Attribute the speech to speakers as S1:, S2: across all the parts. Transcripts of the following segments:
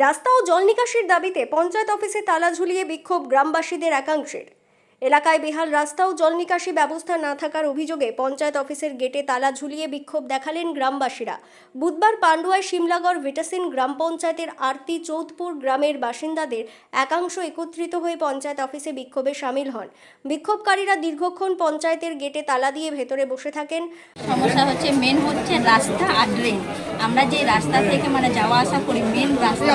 S1: রাস্তা ও জল নিকাশির দাবিতে পঞ্চায়েত অফিসে তালা ঝুলিয়ে বিক্ষোভ গ্রামবাসীদের একাংশের। এলাকায় বেহাল রাস্তা ও জল নিকাশি ব্যবস্থা না থাকার অভিযোগে পঞ্চায়েত অফিসের গেটে তালা ঝুলিয়ে বিক্ষোভ দেখালেন গ্রামবাসীরা। বুধবার পান্ডুয়ায় শিমলাগড় ভিটাসিন গ্রাম পঞ্চায়েতের আরতি চৌধপুর গ্রামের বাসিন্দাদের একাংশ একত্রিত হয়ে পঞ্চায়েত অফিসে বিক্ষোভে সামিল হন। বিক্ষোভকারীরা দীর্ঘক্ষণ পঞ্চায়েতের গেটে তালা দিয়ে ভেতরে বসে থাকেন।
S2: সমস্যা হচ্ছে মেন হচ্ছে রাস্তা আর ড্রেন। আমরা যে রাস্তা থেকে যাওয়া আসা করি মেন রাস্তা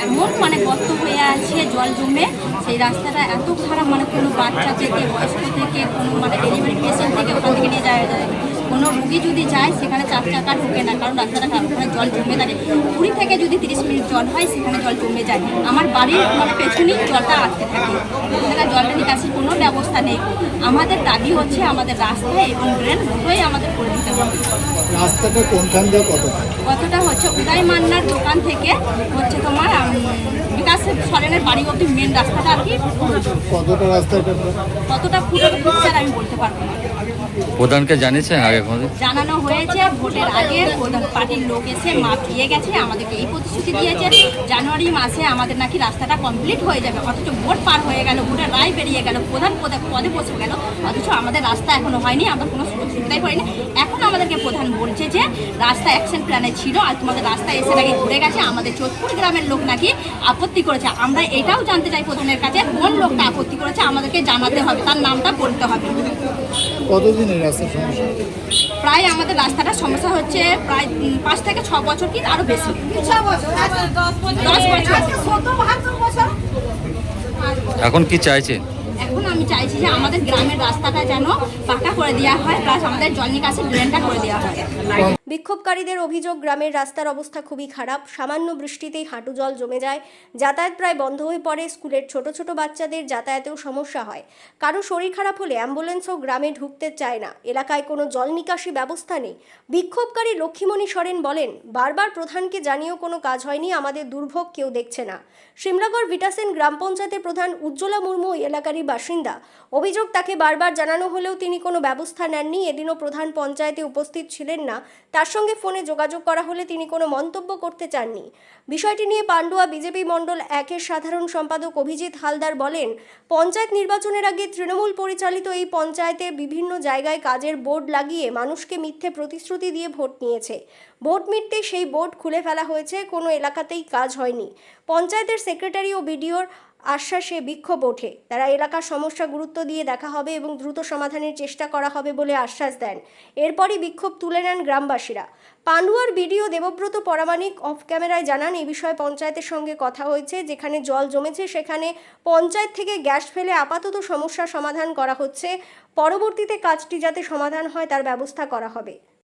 S2: এমন গর্ত হয়ে আছে, জল জমে সেই রাস্তাটা এত খারাপ, কোনো বাচ্চা থেকে বয়স্ক থেকে কোনো ডেলিভারি পেশেন্ট থেকে ওখান থেকে নিয়ে যাওয়া যায়। কোনো রুগী যদি যায় সেখানে 4 চাকা ঢোকে না, কারণ রাস্তাটা খারাপ। ওখানে জল জমে থাকে 20 থেকে যদি 30 মিনিট জল হয় সেখানে জল জমে যায়। আমার বাড়ির পেছনেই জলটা আটকে থাকে, সেখানে জলটা নিকাশির কোনো ব্যবস্থা নেই। আমাদের দাবি হচ্ছে আমাদের রাস্তা এবং ড্রেন দুটোই আমাদের করে দিতে হবে।
S3: রাস্তাটা কোনখান দিয়ে
S2: কতটা হচ্ছে উদয় মান্নার দোকান থেকে হচ্ছে তোমার বিকাশ সরেনের বাড়ি অবধি মেন রাস্তাটা আর কি।
S3: কতটা রাস্তা
S2: কতটা পুরো স্যার আমি বলতে পারবো না।
S4: প্রধানকে জানিয়েছেন আগে?
S2: জানানো হয়েছে, ভোটের আগে প্রধান পার্টির লোক এসে মাপ দিয়ে গেছে, আমাদেরকে এই প্রতিশ্রুতি দিয়েছে জানুয়ারি মাসে আমাদের নাকি রাস্তাটা কমপ্লিট হয়ে যাবে। অথচ ভোট পার হয়ে গেল, ভোটের রায় বেরিয়ে গেল, প্রধান পদে বসে গেল, অথচ আমাদের রাস্তা এখনো হয়নি, আমরা কোনো সুবিধাই পাইনি। এখন আমাদেরকে প্রধান বলছে যে রাস্তা অ্যাকশন প্ল্যানে ছিল আর তোমাদের রাস্তা এসে নাকি ঘুরে গেছে, আমাদের চোদপুর গ্রামের লোক নাকি আপত্তি করেছে। আমরা এটাও জানতে চাই প্রধানের কাছে কোন লোকটা আপত্তি করেছে, আমাদেরকে জানাতে হবে, তার নামটা বলতে হবে।
S3: কতদিনের রাস্তার সমস্যা?
S2: প্রায় আমাদের রাস্তাটার সমস্যা হচ্ছে প্রায় 5 থেকে 6 বছর, কি আরো বেশি, 10 বছর।
S4: এখন কি চাইছেন?
S2: এখন আমি চাইছি যে আমাদের গ্রামের রাস্তাটা যেন পাকা করে দেওয়া হয়, প্লাস আমাদের জল নিকাশির ড্রেনটা করে দেওয়া হয়।
S1: বিক্ষোভকারীদের অভিযোগ, গ্রামের রাস্তার অবস্থা খুবই খারাপ। সামান্য বৃষ্টিতেই হাঁটু জল জমে যায়, যাতায়াত প্রায় বন্ধ হয়ে পড়ে। স্কুলের ছোট ছোট বাচ্চাদের যাতায়াতেও সমস্যা হয়। কারো শরীর খারাপ হলে অ্যাম্বুলেন্সও গ্রামে ঢুকতে চায় না। এলাকায় কোনো জল নিকাশি ব্যবস্থা নেই। বিক্ষোভকারী লক্ষ্মীমণি সরেন বলেন, বারবার প্রধানকে জানিয়েও কোনো কাজ হয়নি, আমাদের দুর্ভোগ কেউ দেখছে না। শিমলাগড় ভিটাসিন গ্রাম পঞ্চায়েতের প্রধান উজ্জ্বলা মুর্মু এলাকারই বাসিন্দা। অভিযোগ, তাকে বারবার জানানো হলেও তিনি কোনো ব্যবস্থা নেননি। এদিনও প্রধান পঞ্চায়েতে উপস্থিত ছিলেন না। তার সঙ্গে ফোনে যোগাযোগ করা হলে তিনি কোনো মন্তব্য করতে চাননি। বিষয়টি নিয়ে পান্ডুয়া বিজেপি মণ্ডল 1-এর সাধারণ সম্পাদক অভিজিৎ হালদার বলেন, পঞ্চায়েত নির্বাচনের আগে তৃণমূল পরিচালিত এই পঞ্চায়েতে বিভিন্ন জায়গায় কাজের বোর্ড লাগিয়ে মানুষকে মিথ্যে প্রতিশ্রুতি দিয়ে ভোট নিয়েছে। ভোট মিটতেই সেই বোর্ড খুলে ফেলা হয়েছে, কোনো এলাকাতেই কাজ হয়নি। পঞ্চায়েতের সেক্রেটারি ও বিডিওর আশ্বাসে বিক্ষোভ ওঠে। তারা এলাকার সমস্যা গুরুত্ব দিয়ে দেখা হবে এবং দ্রুত সমাধানের চেষ্টা করা হবে বলে আশ্বাস দেন। এরপরই বিক্ষোভ তুলে নেন গ্রামবাসীরা। পান্ডুয়ার বিডিও দেবব্রত পরামানিক অফ ক্যামেরায় জানান, এই বিষয়ে পঞ্চায়েতের সঙ্গে কথা হয়েছে। যেখানে জল জমেছে সেখানে পঞ্চায়েত থেকে গ্যাস ফেলে আপাতত সমস্যার সমাধান করা হচ্ছে। পরবর্তীতে কাজটি যাতে সমাধান হয় তার ব্যবস্থা করা হবে।